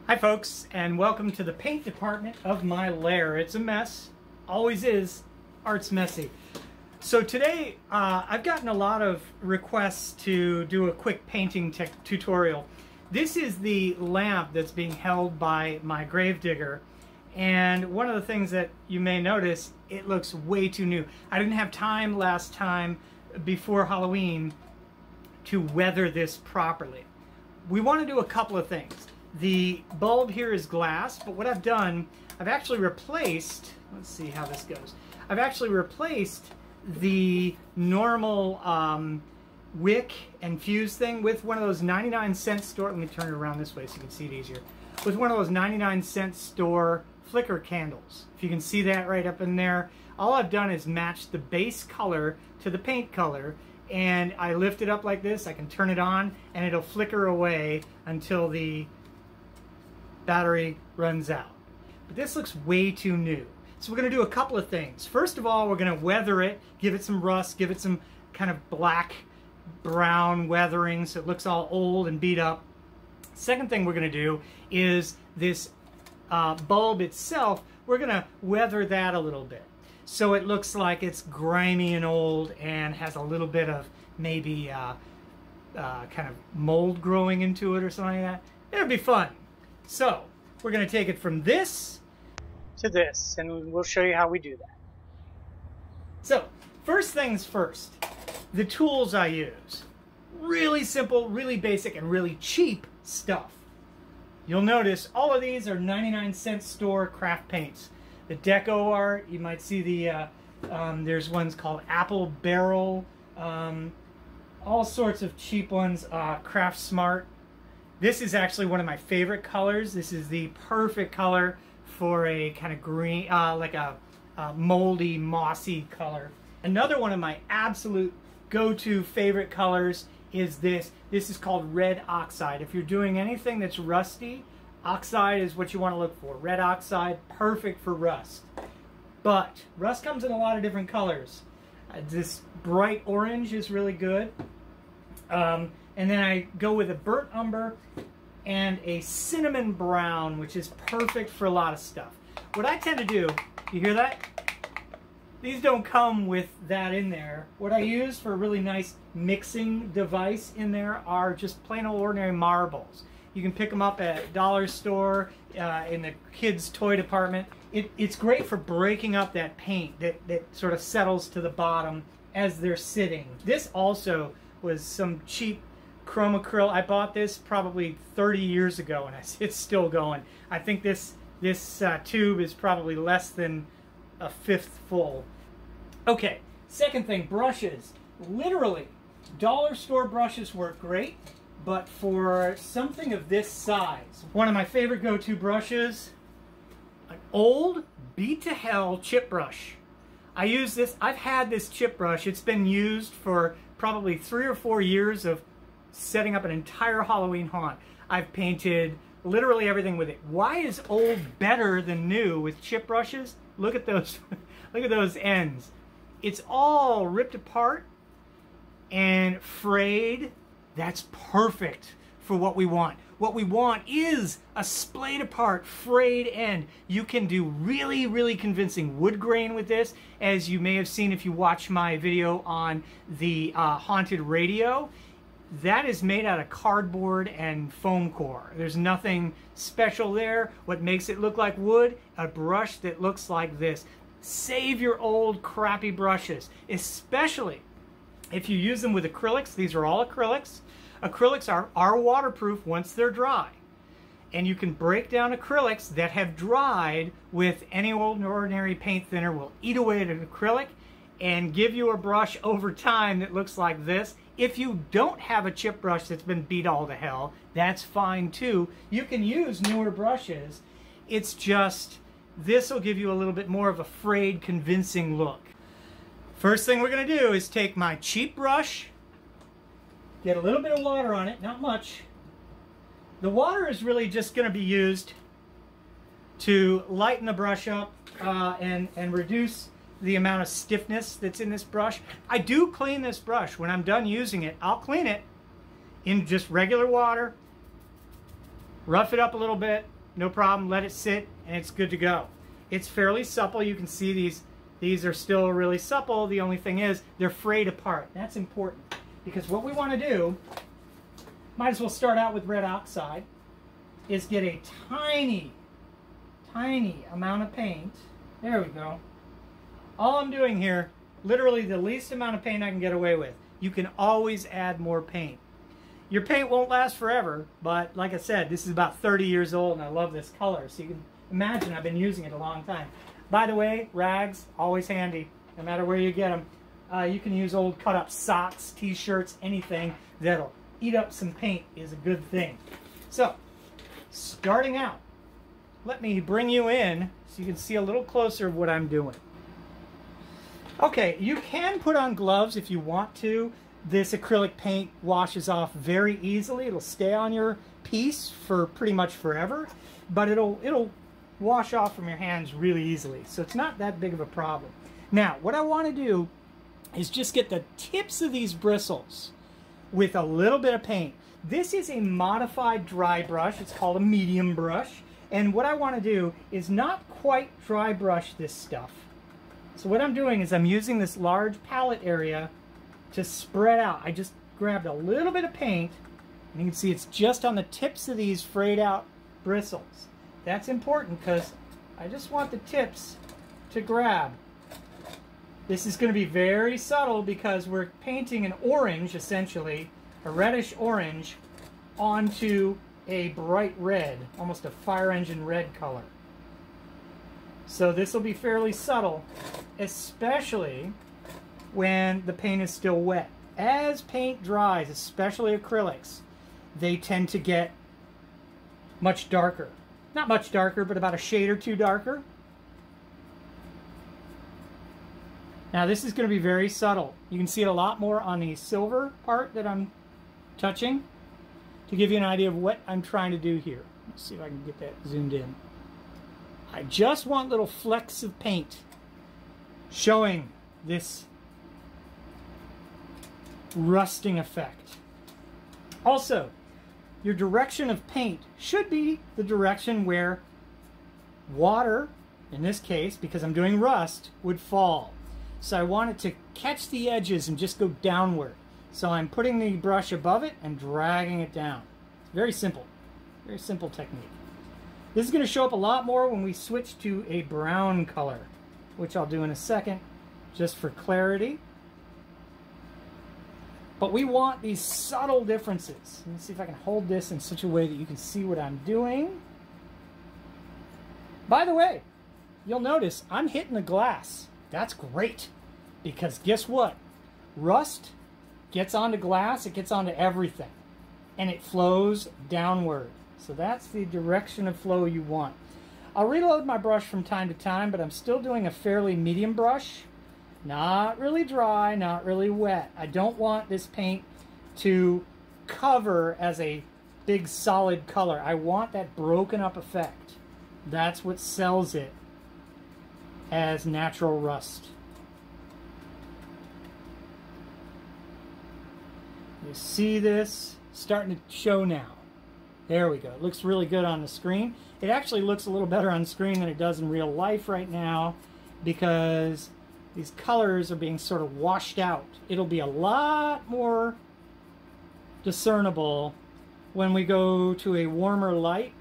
Hi folks, and welcome to the paint department of my lair. It's a mess, always is. Art's messy. So today I've gotten a lot of requests to do a quick painting tutorial. This is the lamp that's being held by my gravedigger, and one of the things that you may notice, it looks way too new. I didn't have time last time before Halloween to weather this properly. We want to do a couple of things. The bulb here is glass, but what I've done, I've actually replaced, let's see how this goes. I've actually replaced the normal wick and fuse thing with one of those 99-cent store, let me turn it around this way so you can see it easier, with one of those 99-cent store flicker candles. If you can see that right up in there, all I've done is match the base color to the paint color, and I lift it up like this, I can turn it on, and it'll flicker away until the battery runs out. But this looks way too new. So we're going to do a couple of things. First of all, we're going to weather it, give it some rust, give it some kind of black, brown weathering so it looks all old and beat up. Second thing we're going to do is this bulb itself, we're going to weather that a little bit. So it looks like it's grimy and old and has a little bit of maybe kind of mold growing into it or something like that. It'll be fun. So we're going to take it from this to this, and we'll show you how we do that. So first things first, the tools I use. Really simple, really basic, and really cheap stuff. You'll notice all of these are 99-cent store craft paints. The Deco Art, you might see the, there's ones called Apple Barrel, all sorts of cheap ones, Craft Smart. This is actually one of my favorite colors. This is the perfect color for a kind of green, like a moldy, mossy color. Another one of my absolute go-to favorite colors is this. This is called Red Oxide. If you're doing anything that's rusty, Oxide is what you want to look for. Red Oxide, perfect for rust. But rust comes in a lot of different colors. This bright orange is really good. And then I go with a burnt umber and a cinnamon brown, which is perfect for a lot of stuff. What I tend to do, you hear that? These don't come with that in there. What I use for a really nice mixing device in there are just plain old ordinary marbles. You can pick them up at dollar store, in the kids' toy department. It's great for breaking up that paint that sort of settles to the bottom as they're sitting. This also was some cheap chroma acryl. I bought this probably 30 years ago and it's still going. I think this tube is probably less than a fifth full. Okay, second thing, brushes. Literally, dollar store brushes work great, but for something of this size, one of my favorite go-to brushes, an old beat to hell chip brush. I use this, I've had this chip brush, it's been used for probably 3 or 4 years of setting up an entire Halloween haunt. I've painted literally everything with it. Why is old better than new with chip brushes? Look at those, look at those ends. It's all ripped apart and frayed. That's perfect for what we want. What we want is a splayed apart, frayed end. You can do really, really convincing wood grain with this, as you may have seen if you watch my video on the haunted radio. That is made out of cardboard and foam core. There's nothing special there. What makes it look like wood? A brush that looks like this. Save your old crappy brushes, especially if you use them with acrylics. These are all acrylics. Acrylics are waterproof once they're dry. And you can break down acrylics that have dried with any old ordinary paint thinner. Will eat away at an acrylic and give you a brush over time that looks like this. If you don't have a chip brush that's been beat all to hell, that's fine too. You can use newer brushes. It's just, this will give you a little bit more of a frayed, convincing look. First thing we're going to do is take my cheap brush, get a little bit of water on it, not much. The water is really just going to be used to lighten the brush up and reduce the amount of stiffness that's in this brush. I do clean this brush. When I'm done using it, I'll clean it in just regular water, rough it up a little bit, no problem, let it sit, and it's good to go. It's fairly supple. You can see these are still really supple. The only thing is they're frayed apart. That's important, because what we want to do, might as well start out with red oxide, is get a tiny amount of paint. There we go. All I'm doing here, literally the least amount of paint I can get away with. You can always add more paint. Your paint won't last forever, but like I said, this is about 30 years old and I love this color. So you can imagine I've been using it a long time. By the way, rags, always handy, no matter where you get them. You can use old cut up socks, t-shirts, anything that'll eat up some paint is a good thing. So, starting out, let me bring you in so you can see a little closer of what I'm doing. Okay, you can put on gloves if you want to. This acrylic paint washes off very easily. It'll stay on your piece for pretty much forever, but it'll wash off from your hands really easily. So it's not that big of a problem. Now, what I want to do is just get the tips of these bristles with a little bit of paint. This is a modified dry brush. It's called a medium brush. And what I want to do is not quite dry brush this stuff. So what I'm doing is I'm using this large palette area to spread out. I just grabbed a little bit of paint, and you can see it's just on the tips of these frayed out bristles. That's important because I just want the tips to grab. This is going to be very subtle because we're painting an orange, essentially, a reddish orange, onto a bright red, almost a fire engine red color. So this will be fairly subtle, especially when the paint is still wet. As paint dries, especially acrylics, they tend to get much darker. Not much darker, but about a shade or two darker. Now this is going to be very subtle. You can see it a lot more on the silver part that I'm touching to give you an idea of what I'm trying to do here. Let's see if I can get that zoomed in. I just want little flecks of paint showing this rusting effect. Also, your direction of paint should be the direction where water, in this case, because I'm doing rust, would fall. So I want it to catch the edges and just go downward. So I'm putting the brush above it and dragging it down. It's very simple technique. This is going to show up a lot more when we switch to a brown color, which I'll do in a second, just for clarity. But we want these subtle differences. Let me see if I can hold this in such a way that you can see what I'm doing. By the way, you'll notice I'm hitting the glass. That's great, because guess what? Rust gets onto glass, it gets onto everything, and it flows downward. So that's the direction of flow you want. I'll reload my brush from time to time, but I'm still doing a fairly medium brush. Not really dry, not really wet. I don't want this paint to cover as a big solid color. I want that broken up effect. That's what sells it as natural rust. You see this starting to show now. There we go. It looks really good on the screen. It actually looks a little better on screen than it does in real life right now because these colors are being sort of washed out. It'll be a lot more discernible when we go to a warmer light.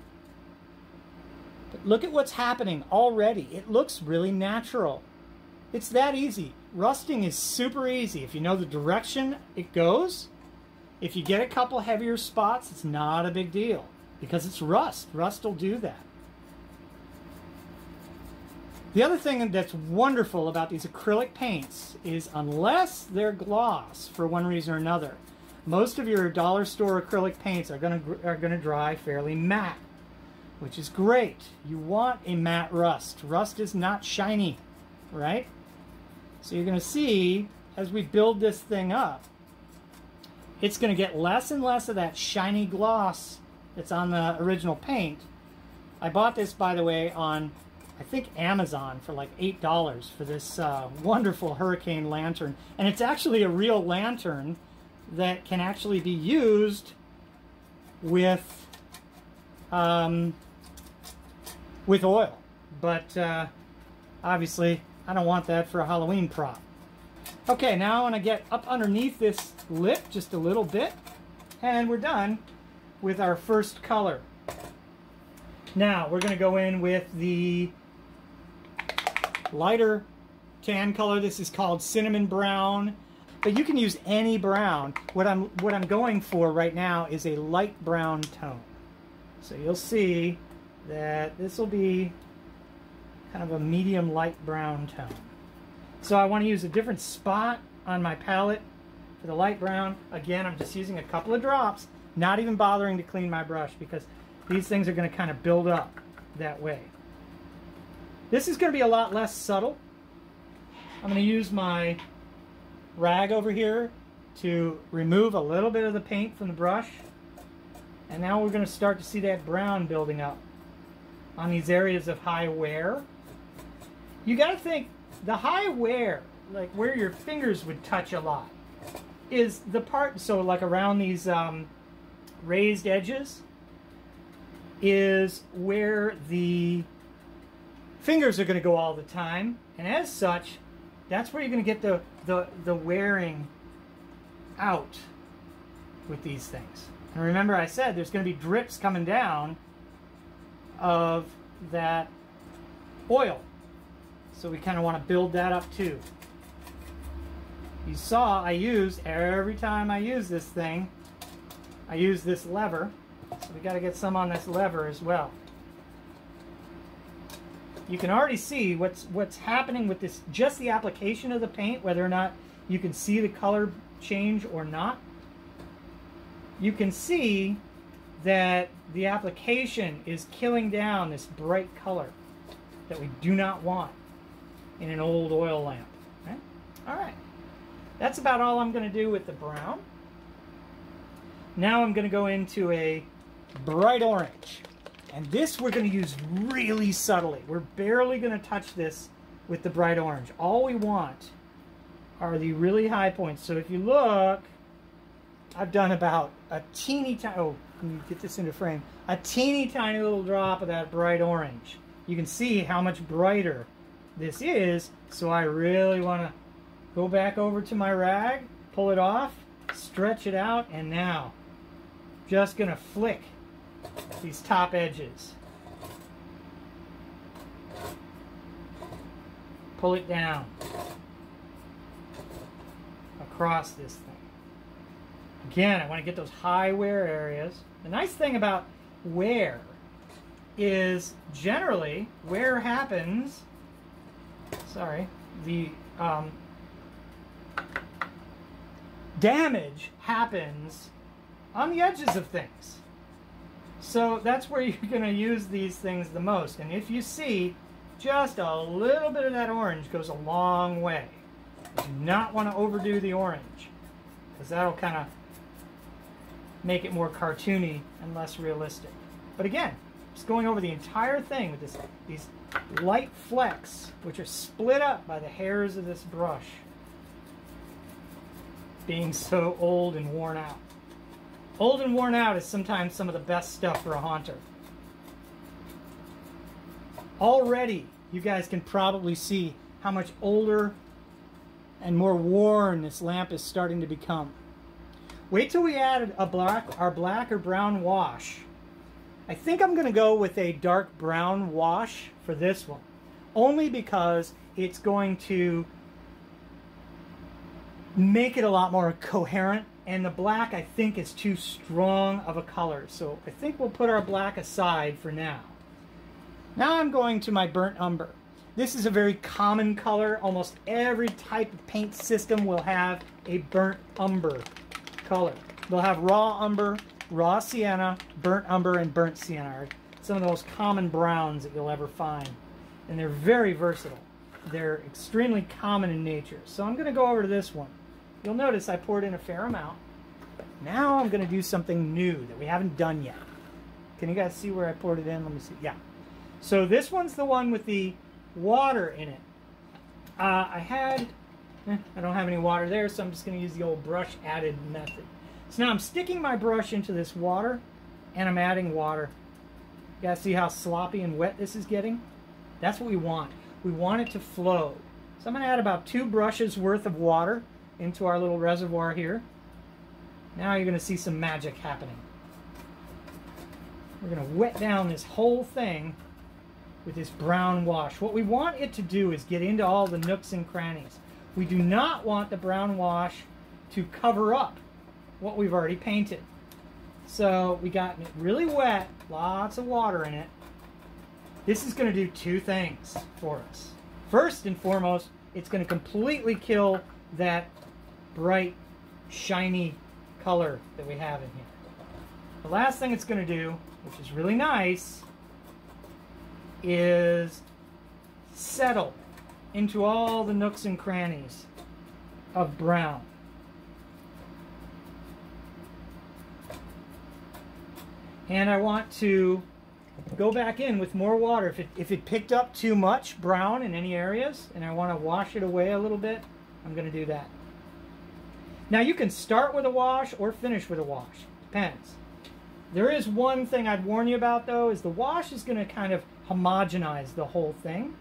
But look at what's happening already. It looks really natural. It's that easy. Rusting is super easy. If you know the direction it goes, if you get a couple heavier spots, it's not a big deal because it's rust. Rust will do that. The other thing that's wonderful about these acrylic paints is unless they're gloss for one reason or another, most of your dollar store acrylic paints are gonna dry fairly matte, which is great. You want a matte rust. Rust is not shiny, right? So you're gonna see as we build this thing up, it's gonna get less and less of that shiny gloss that's on the original paint. I bought this, by the way, on I think, Amazon for like $8 for this wonderful hurricane lantern. And it's actually a real lantern that can actually be used with oil. But obviously, I don't want that for a Halloween prop. Okay, now I want to get up underneath this lip just a little bit. And we're done with our first color. Now, we're going to go in with the lighter tan color. This is called cinnamon brown, but you can use any brown. What I'm going for right now is a light brown tone. So you'll see that this will be kind of a medium light brown tone. So I want to use a different spot on my palette for the light brown. Again, I'm just using a couple of drops, not even bothering to clean my brush because these things are going to kind of build up that way. This is going to be a lot less subtle. I'm going to use my rag over here to remove a little bit of the paint from the brush. And now we're going to start to see that brown building up on these areas of high wear. You got to think, the high wear, like where your fingers would touch a lot, is the part, so like around these raised edges, is where the fingers are going to go all the time, and as such, that's where you're going to get the wearing out with these things. And remember, I said there's going to be drips coming down of that oil, so we kind of want to build that up too. You saw I use, every time I use this thing, I use this lever, so we got to get some on this lever as well. You can already see what's happening with this, just the application of the paint, whether or not you can see the color change or not. You can see that the application is killing down this bright color that we do not want in an old oil lamp. Okay? All right. That's about all I'm going to do with the brown. Now I'm going to go into a bright orange. And this we're going to use really subtly. We're barely going to touch this with the bright orange. All we want are the really high points. So if you look, I've done about a teeny tiny, oh, let me get this into frame, a teeny tiny little drop of that bright orange. You can see how much brighter this is, so I really want to go back over to my rag, pull it off, stretch it out, and now just going to flick these top edges. Pull it down across this thing. Again, I want to get those high wear areas. The nice thing about wear is generally wear happens, the damage happens on the edges of things. So that's where you're going to use these things the most. And if you see, just a little bit of that orange goes a long way. You do not want to overdo the orange, because that'll kind of make it more cartoony and less realistic. But again, just going over the entire thing with these light flecks, which are split up by the hairs of this brush being so old and worn out. Old and worn out is sometimes some of the best stuff for a haunter. Already, you guys can probably see how much older and more worn this lamp is starting to become. Wait till we add our black or brown wash. I think I'm going to go with a dark brown wash for this one, only because it's going to make it a lot more coherent, and the black I think is too strong of a color, so I think we'll put our black aside for now. Now I'm going to my burnt umber. This is a very common color. Almost every type of paint system will have a burnt umber color. They'll have raw umber, raw sienna, burnt umber, and burnt sienna are some of the most common browns that you'll ever find. And they're very versatile. They're extremely common in nature. So I'm going to go over to this one. You'll notice I poured in a fair amount. Now I'm going to do something new that we haven't done yet. Can you guys see where I poured it in? Let me see. Yeah. So this one's the one with the water in it. I don't have any water there, so I'm just going to use the old brush added method. So now I'm sticking my brush into this water, and I'm adding water. You guys see how sloppy and wet this is getting? That's what we want. We want it to flow. So I'm going to add about 2 brushes worth of water into our little reservoir here. Now you're going to see some magic happening. We're going to wet down this whole thing with this brown wash. What we want it to do is get into all the nooks and crannies. We do not want the brown wash to cover up what we've already painted. So we got it really wet, lots of water in it. This is going to do 2 things for us. First and foremost, it's going to completely kill that bright, shiny color that we have in here. The last thing it's going to do, which is really nice, is settle into all the nooks and crannies of brown. And I want to go back in with more water. If it picked up too much brown in any areas and I want to wash it away a little bit, I'm going to do that. Now you can start with a wash or finish with a wash. Depends. There is one thing I'd warn you about though, is the wash is going to kind of homogenize the whole thing.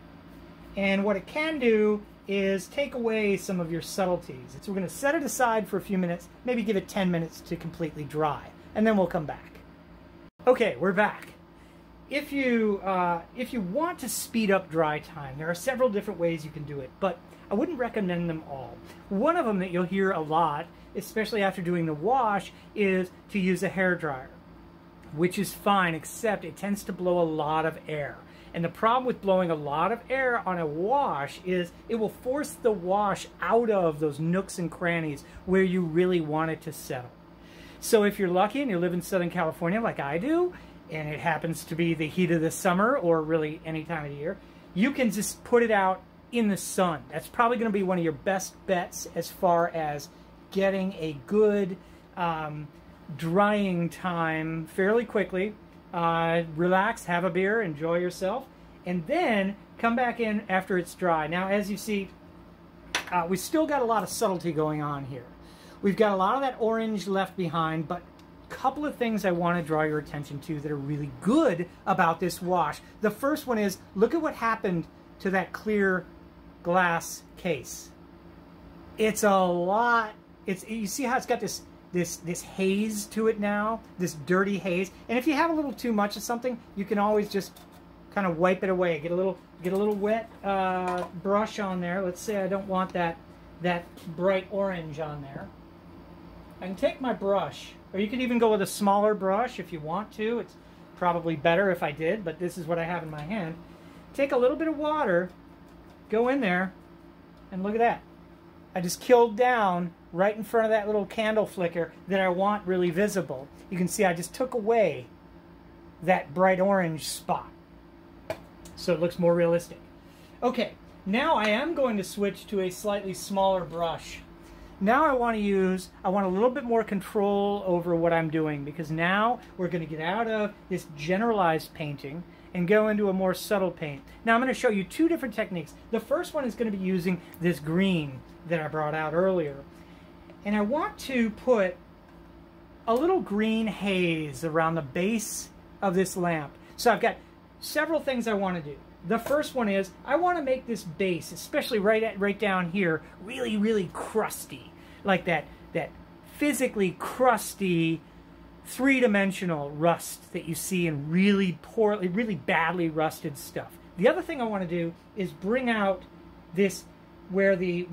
And what it can do is take away some of your subtleties. So we're going to set it aside for a few minutes, maybe give it 10 minutes to completely dry, and then we'll come back. Okay, we're back. If you want to speed up dry time, there are several different ways you can do it, but I wouldn't recommend them all. One of them that you'll hear a lot, especially after doing the wash, is to use a hairdryer, which is fine, except it tends to blow a lot of air. And the problem with blowing a lot of air on a wash is it will force the wash out of those nooks and crannies where you really want it to settle. So if you're lucky and you live in Southern California like I do, and it happens to be the heat of the summer or really any time of the year, you can just put it out in the sun. That's probably going to be one of your best bets as far as getting a good drying time fairly quickly. Relax, have a beer, enjoy yourself, and then come back in after it's dry. Now, as you see, we've still got a lot of subtlety going on here. We've got a lot of that orange left behind, but a couple of things I want to draw your attention to that are really good about this wash. The first one is, look at what happened to that clear glass case. It's a lot. You see how it's got this haze to it now, this dirty haze. And if you have a little too much of something, you can always just kind of wipe it away. Get a little wet brush on there. Let's say I don't want that bright orange on there. I can take my brush, or you can even go with a smaller brush if you want to. It's probably better if I did, but this is what I have in my hand. Take a little bit of water, go in there, and look at that. I just killed down right in front of that little candle flicker that I want really visible. You can see I just took away that bright orange spot, so it looks more realistic. Okay, now I am going to switch to a slightly smaller brush. Now I want a little bit more control over what I'm doing, because now we're going to get out of this generalized painting and go into a more subtle paint. Now I'm going to show you 2 different techniques. The first one is going to be using this green that I brought out earlier. And I want to put a little green haze around the base of this lamp. So I've got several things I want to do. The first one is I want to make this base, especially right down here, really, really crusty. Like that physically crusty, 3-dimensional rust that you see in really badly rusted stuff. The other thing I want to do is bring out this where the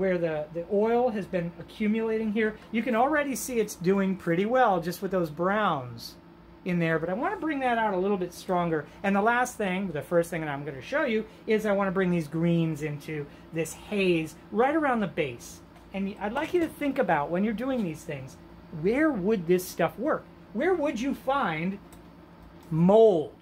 oil has been accumulating here. You can already see it's doing pretty well just with those browns in there, but I want to bring that out a little bit stronger. And the last thing, the first thing that I'm going to show you, is I want to bring these greens into this haze right around the base. And I'd like you to think about, when you're doing these things, where would this stuff work? Where would you find mold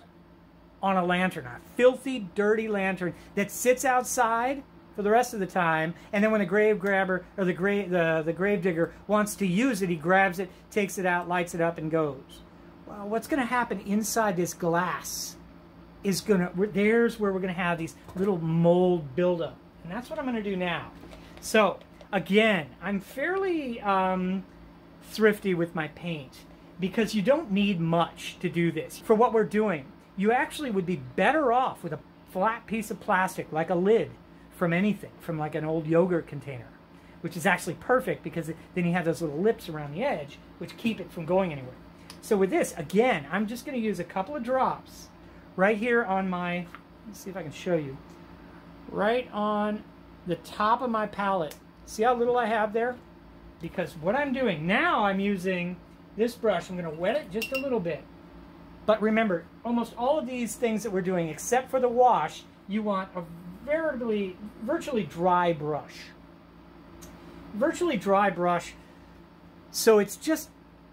on a lantern, a filthy, dirty lantern that sits outside for the rest of the time, and then when the grave grabber or the grave digger wants to use it, he grabs it, takes it out, lights it up, and goes? Well, what's going to happen inside this glass is there's where we're gonna have these little mold buildup. And that's what I'm gonna do now. So again, I'm fairly thrifty with my paint because you don't need much to do this. For what we're doing, you actually would be better off with a flat piece of plastic, like a lid from anything, from like an old yogurt container, which is actually perfect because then you have those little lips around the edge, which keep it from going anywhere. So with this, again, I'm just going to use a couple of drops right here on my, let's see if I can show you, right on the top of my palette. See how little I have there? Because what I'm doing now, I'm using this brush. I'm going to wet it just a little bit. But remember, almost all of these things that we're doing, except for the wash, you want a virtually dry brush. Virtually dry brush, so it's just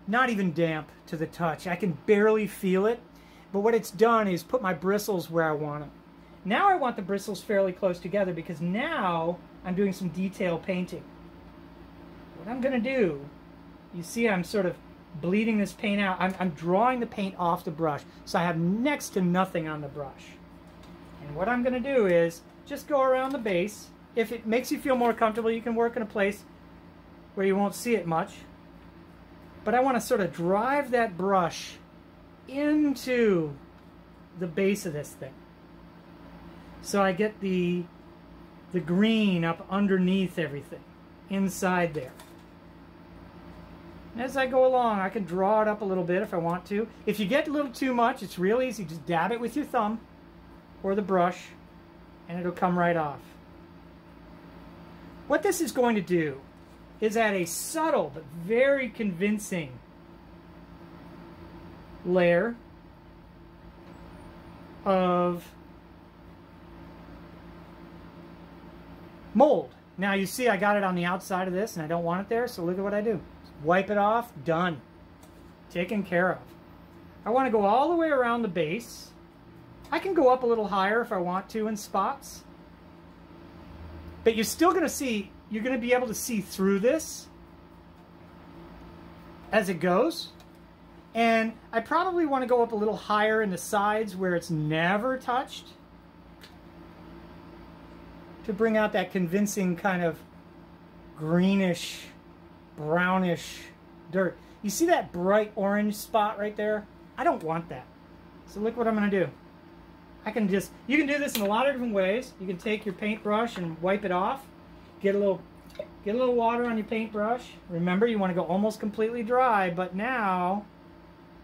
not even damp to the touch. I can barely feel it, but what it's done is put my bristles where I want them. Now I want the bristles fairly close together because now I'm doing some detail painting. What I'm going to do, you see I'm sort of bleeding this paint out. I'm drawing the paint off the brush, so I have next to nothing on the brush. And what I'm going to do is just go around the base. If it makes you feel more comfortable, you can work in a place where you won't see it much. But I want to sort of drive that brush into the base of this thing. So I get the green up underneath everything, inside there. As I go along, I can draw it up a little bit if I want to. If you get a little too much, it's real easy. Just dab it with your thumb or the brush, and it'll come right off. What this is going to do is add a subtle but very convincing layer of mold. Now you see I got it on the outside of this and I don't want it there, so look at what I do. Wipe it off, done. Taken care of. I want to go all the way around the base. I can go up a little higher if I want to in spots. But you're still going to see, you're going to be able to see through this as it goes. And I probably want to go up a little higher in the sides where it's never touched to bring out that convincing kind of greenish, brownish dirt. You see that bright orange spot right there? I don't want that. So look what I'm going to do. I can just, you can do this in a lot of different ways. You can take your paintbrush and wipe it off. Get a little water on your paintbrush. Remember, you want to go almost completely dry, but now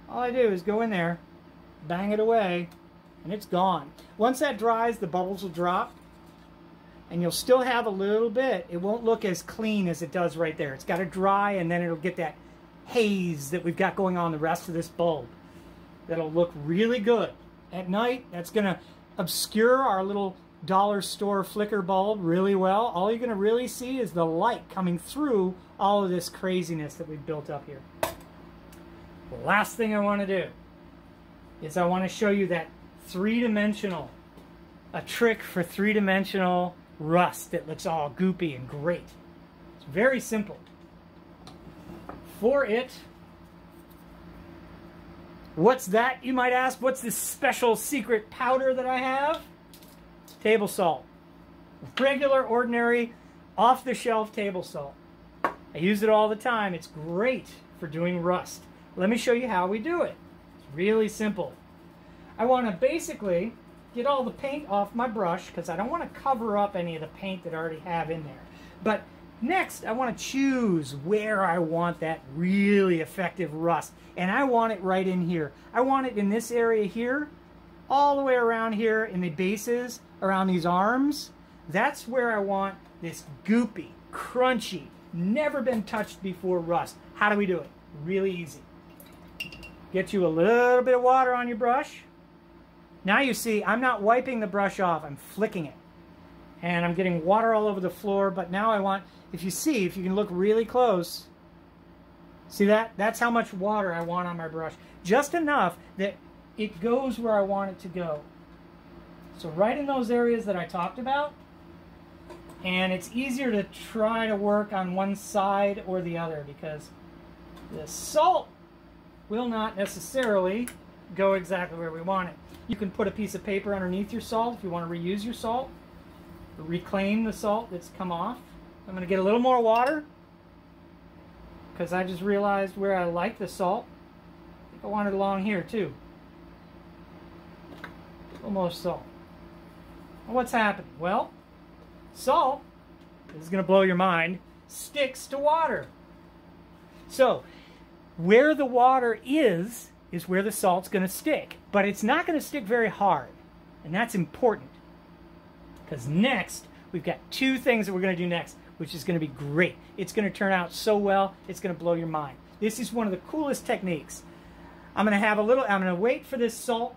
all I do is go in there, bang it away, and it's gone. Once that dries, the bubbles will drop, and you'll still have a little bit. It won't look as clean as it does right there. It's got to dry, and then it'll get that haze that we've got going on the rest of this bulb. That'll look really good. At night, that's going to obscure our little dollar store flicker bulb really well. All you're going to really see is the light coming through all of this craziness that we've built up here. The last thing I want to do is I want to show you that a trick for three-dimensional rust that looks all goopy and great. It's very simple. For it, what's that, you might ask? What's this special secret powder that I have? Table salt. Regular, ordinary, off-the-shelf table salt. I use it all the time. It's great for doing rust. Let me show you how we do it. It's really simple. I want to basically get all the paint off my brush because I don't want to cover up any of the paint that I already have in there. But next, I want to choose where I want that really effective rust. And I want it right in here. I want it in this area here, all the way around here in the bases, around these arms. That's where I want this goopy, crunchy, never been touched before rust. How do we do it? Really easy. Get you a little bit of water on your brush. Now you see, I'm not wiping the brush off, I'm flicking it. And I'm getting water all over the floor, but now I want, if you can look really close, see that? That's how much water I want on my brush. Just enough that it goes where I want it to go. So right in those areas that I talked about, and it's easier to try to work on one side or the other because the salt will not necessarily go exactly where we want it. You can put a piece of paper underneath your salt if you want to reuse your salt, or reclaim the salt that's come off. I'm going to get a little more water because I just realized where I like the salt. I think I want it along here too. A little more salt. Well, what's happened? Well, salt, this is going to blow your mind, sticks to water. So, where the water is where the salt's going to stick. But it's not going to stick very hard. And that's important. Because next, we've got two things that we're going to do next, which is going to be great. It's going to turn out so well, it's going to blow your mind. This is one of the coolest techniques. I'm going to wait for this salt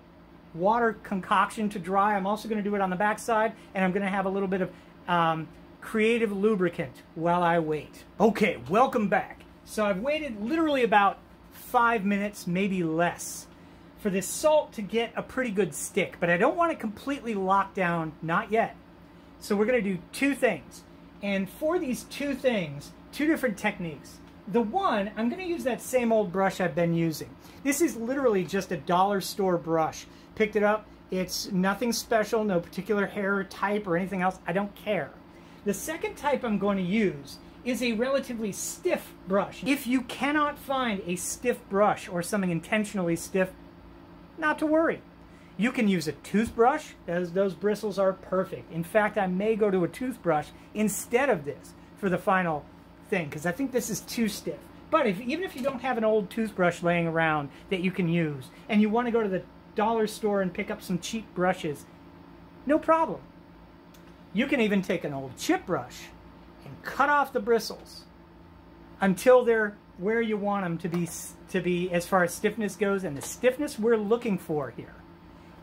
water concoction to dry. I'm also going to do it on the back side, and I'm going to have a little bit of creative lubricant while I wait. Okay, welcome back. So I've waited literally about 5 minutes, maybe less, for this salt to get a pretty good stick, but I don't want it completely locked down, not yet. So we're going to do two things, and for these two things, two different techniques. The one, I'm going to use that same old brush I've been using. This is literally just a dollar store brush. Picked it up, it's nothing special, no particular hair type or anything else, I don't care. The second type I'm going to use is a relatively stiff brush. If you cannot find a stiff brush or something intentionally stiff, not to worry. You can use a toothbrush, as those bristles are perfect. In fact, I may go to a toothbrush instead of this for the final thing, because I think this is too stiff. But even if you don't have an old toothbrush laying around that you can use, and you want to go to the dollar store and pick up some cheap brushes, no problem. You can even take an old chip brush and cut off the bristles until they're where you want them to be as far as stiffness goes. And the stiffness we're looking for here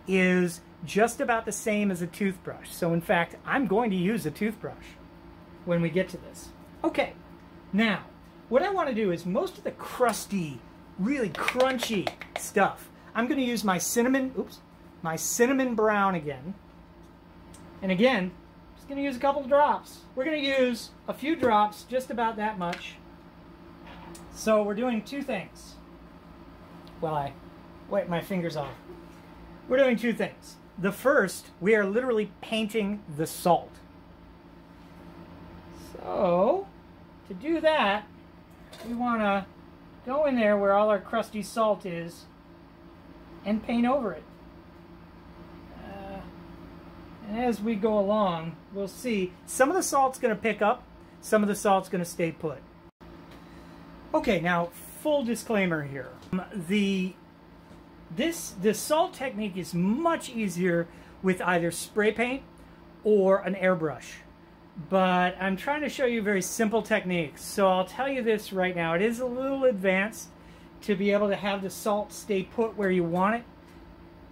is just about the same as a toothbrush. So in fact, I'm going to use a toothbrush when we get to this. Okay, now what I want to do is most of the crusty, really crunchy stuff, I'm going to use my cinnamon brown again. And again, just going to use a couple of drops. We're going to use a few drops, just about that much. So we're doing two things. Well, I wipe my fingers off. We're doing two things. The first, we are literally painting the salt. So, to do that, we want to go in there where all our crusty salt is and paint over it. And as we go along, we'll see some of the salt's going to pick up, some of the salt's going to stay put. Okay, now full disclaimer here. This salt technique is much easier with either spray paint or an airbrush. But I'm trying to show you very simple techniques. So I'll tell you this right now. It is a little advanced to be able to have the salt stay put where you want it.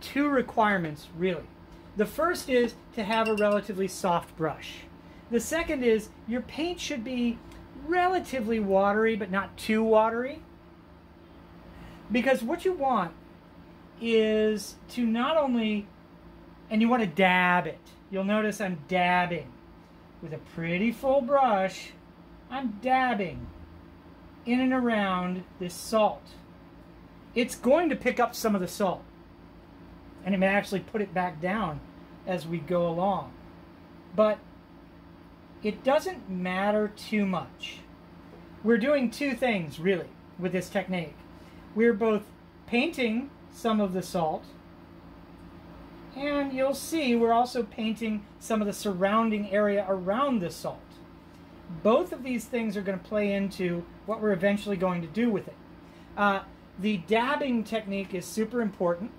Two requirements, really. The first is to have a relatively soft brush. The second is your paint should be relatively watery, but not too watery. Because what you want is to not only, and you want to dab it. You'll notice I'm dabbing. With a pretty full brush, I'm dabbing in and around this salt. It's going to pick up some of the salt. And it may actually put it back down as we go along. But it doesn't matter too much. We're doing two things, really, with this technique. We're both painting some of the salt, and you'll see we're also painting some of the surrounding area around the salt. Both of these things are going to play into what we're eventually going to do with it. The dabbing technique is super important.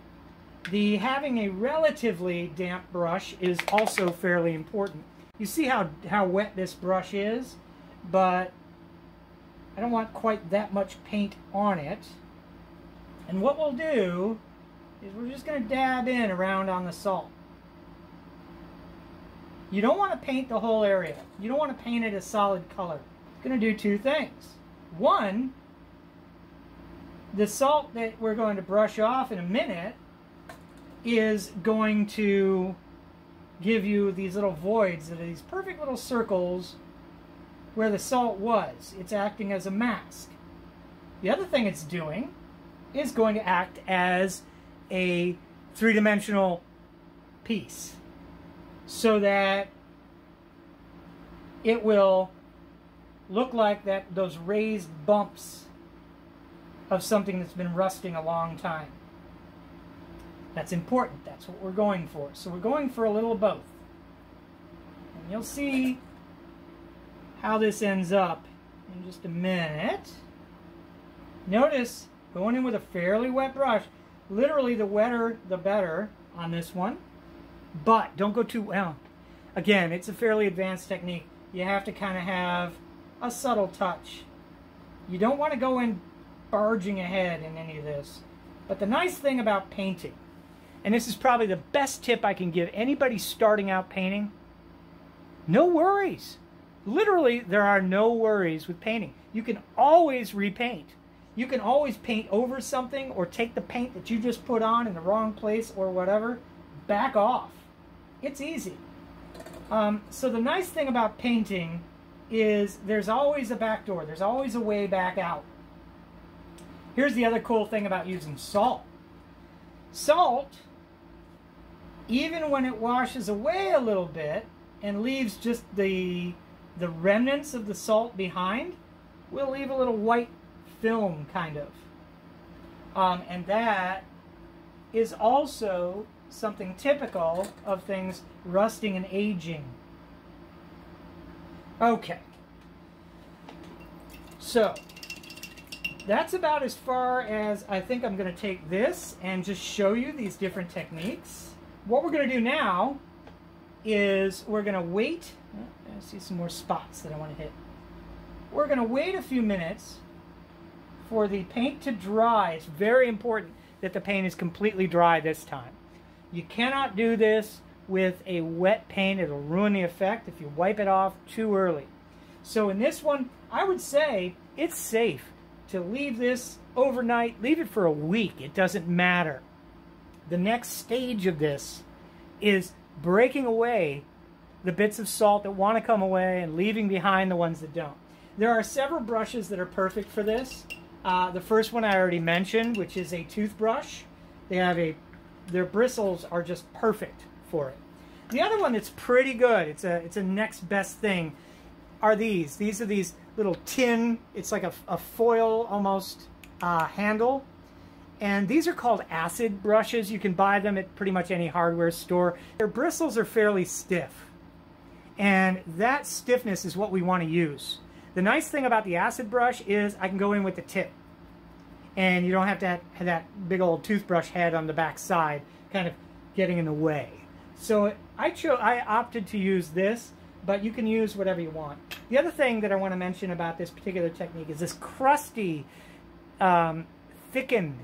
The having a relatively damp brush is also fairly important. You see how wet this brush is, but I don't want quite that much paint on it. And what we'll do is we're just going to dab in around on the salt. You don't want to paint the whole area. You don't want to paint it a solid color. You're going to do two things. One, the salt that we're going to brush off in a minute is going to give you these little voids, that are these perfect little circles where the salt was. It's acting as a mask. The other thing it's doing is going to act as a three-dimensional piece so that it will look like those raised bumps of something that's been rusting a long time. That's important. That's what we're going for. So we're going for a little of both. And you'll see how this ends up in just a minute. Notice, going in with a fairly wet brush, literally the wetter the better on this one. But don't go too well. Again, it's a fairly advanced technique. You have to kind of have a subtle touch. You don't want to go in barging ahead in any of this. But the nice thing about painting, and this is probably the best tip I can give anybody starting out painting, no worries. Literally, there are no worries with painting. You can always repaint. You can always paint over something or take the paint that you just put on in the wrong place or whatever, back off. It's easy. So the nice thing about painting is there's always a back door. There's always a way back out. Here's the other cool thing about using salt. Salt, even when it washes away a little bit and leaves just the remnants of the salt behind, will leave a little white film, kind of. And that is also something typical of things rusting and aging. Okay. So, that's about as far as I think I'm going to take this and just show you these different techniques. What we're going to do now is we're going to wait. I see some more spots that I want to hit. We're going to wait a few minutes for the paint to dry. It's very important that the paint is completely dry this time. You cannot do this with a wet paint. It'll ruin the effect if you wipe it off too early. So in this one, I would say it's safe to leave this overnight. Leave it for a week. It doesn't matter. The next stage of this is breaking away the bits of salt that want to come away and leaving behind the ones that don't. There are several brushes that are perfect for this. The first one I already mentioned, which is a toothbrush. Their bristles are just perfect for it. The other one that's pretty good, it's a next best thing, are these. These are these little tin, it's like a foil almost handle. And these are called acid brushes. You can buy them at pretty much any hardware store. Their bristles are fairly stiff. And that stiffness is what we want to use. The nice thing about the acid brush is I can go in with the tip. And you don't have to have that big old toothbrush head on the back side kind of getting in the way. So I opted to use this, but you can use whatever you want. The other thing that I want to mention about this particular technique is this crusty, thickened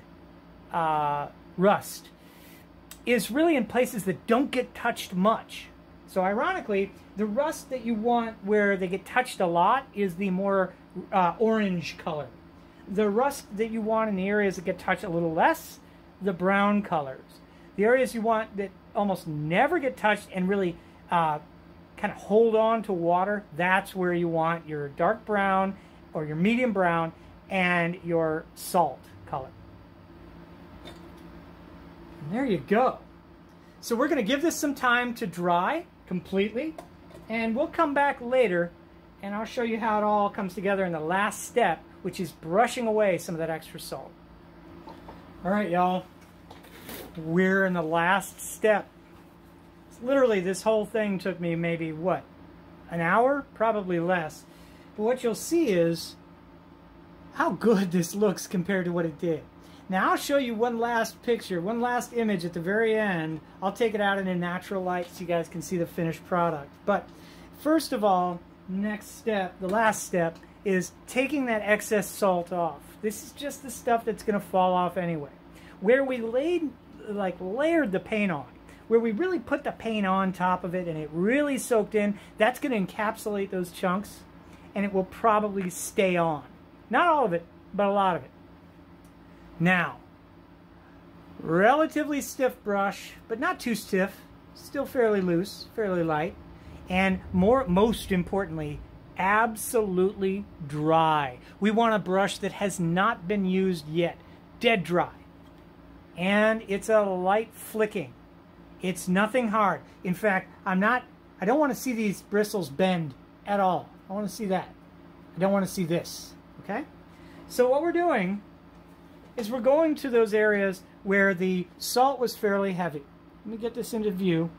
rust is really in places that don't get touched much. So ironically, the rust that you want where they get touched a lot is the more orange color. The rust that you want in the areas that get touched a little less, the brown colors. The areas you want that almost never get touched and really kind of hold on to water, that's where you want your dark brown or your medium brown and your salt color. And there you go. So we're going to give this some time to dry completely, and we'll come back later and I'll show you how it all comes together in the last step, which is brushing away some of that extra salt. All right, y'all, we're in the last step. Literally, this whole thing took me maybe, what, an hour? Probably less. But what you'll see is how good this looks compared to what it did. Now I'll show you one last picture, one last image at the very end. I'll take it out in a natural light so you guys can see the finished product. But first of all, next step, the last step, is taking that excess salt off. This is just the stuff that's going to fall off anyway. Where we layered the paint on, where we really put the paint on top of it and it really soaked in, that's going to encapsulate those chunks and it will probably stay on. Not all of it, but a lot of it. Now, relatively stiff brush, but not too stiff, still fairly loose, fairly light, and most importantly, absolutely dry. We want a brush that has not been used yet, dead dry. and it's a light flicking. It's nothing hard. In fact, I don't want to see these bristles bend at all. I want to see that. I don't want to see this, okay? So what we're doing is we're going to those areas where the salt was fairly heavy. Let me get this into view,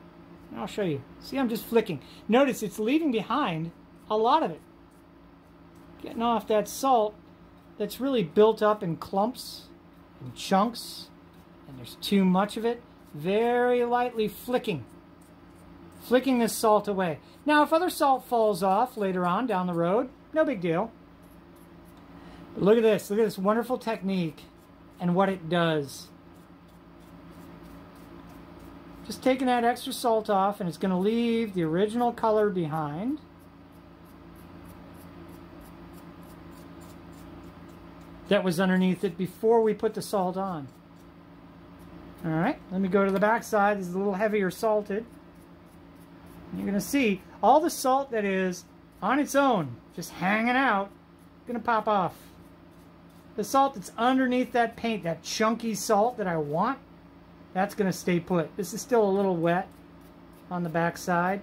and I'll show you. See, I'm just flicking. Notice it's leaving behind a lot of it. Getting off that salt that's really built up in clumps and chunks, and there's too much of it. Very lightly flicking this salt away. Now, if other salt falls off later on down the road, no big deal. But look at this wonderful technique and what it does. Just taking that extra salt off, and it's going to leave the original color behind. That was underneath it before we put the salt on. All right, let me go to the back side. This is a little heavier salted. You're going to see all the salt that is on its own, just hanging out, going to pop off. The salt that's underneath that paint, that chunky salt that I want, that's going to stay put. This is still a little wet on the back side.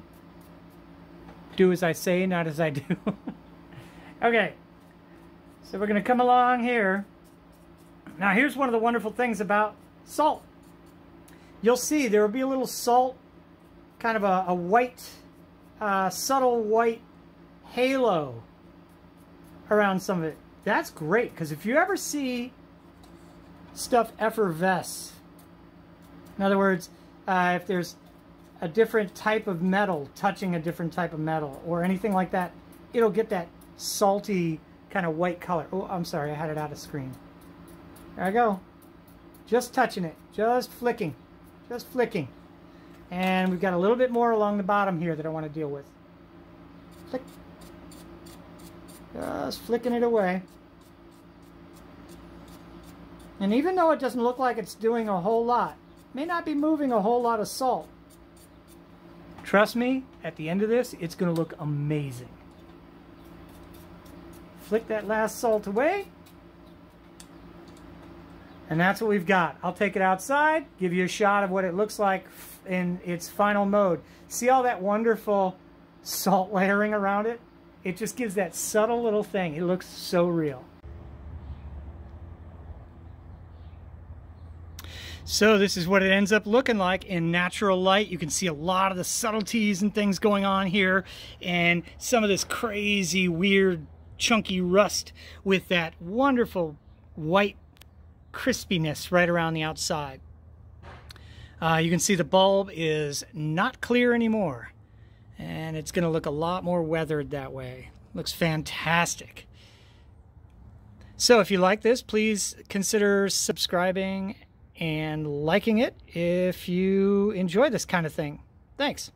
Do as I say, not as I do. Okay, so we're going to come along here. Now here's one of the wonderful things about salt. You'll see there will be a little salt, kind of a white, subtle white halo around some of it. That's great, because if you ever see stuff effervesce, in other words, if there's a different type of metal touching a different type of metal or anything like that, it'll get that salty kind of white color. Oh, I'm sorry, I had it out of screen. There I go. Just touching it, just flicking. Just flicking. And we've got a little bit more along the bottom here that I want to deal with. Flick. Just flicking it away. And even though it doesn't look like it's doing a whole lot, it may not be moving a whole lot of salt. Trust me, at the end of this, it's going to look amazing. Flick that last salt away. And that's what we've got. I'll take it outside, give you a shot of what it looks like in its final mode. See all that wonderful salt layering around it? It just gives that subtle little thing. It looks so real. So this is what it ends up looking like in natural light. You can see a lot of the subtleties and things going on here, and some of this crazy, weird, chunky rust with that wonderful white crispiness right around the outside. You can see the bulb is not clear anymore, and it's going to look a lot more weathered that way. Looks fantastic. So if you like this, please consider subscribing and liking it if you enjoy this kind of thing. Thanks.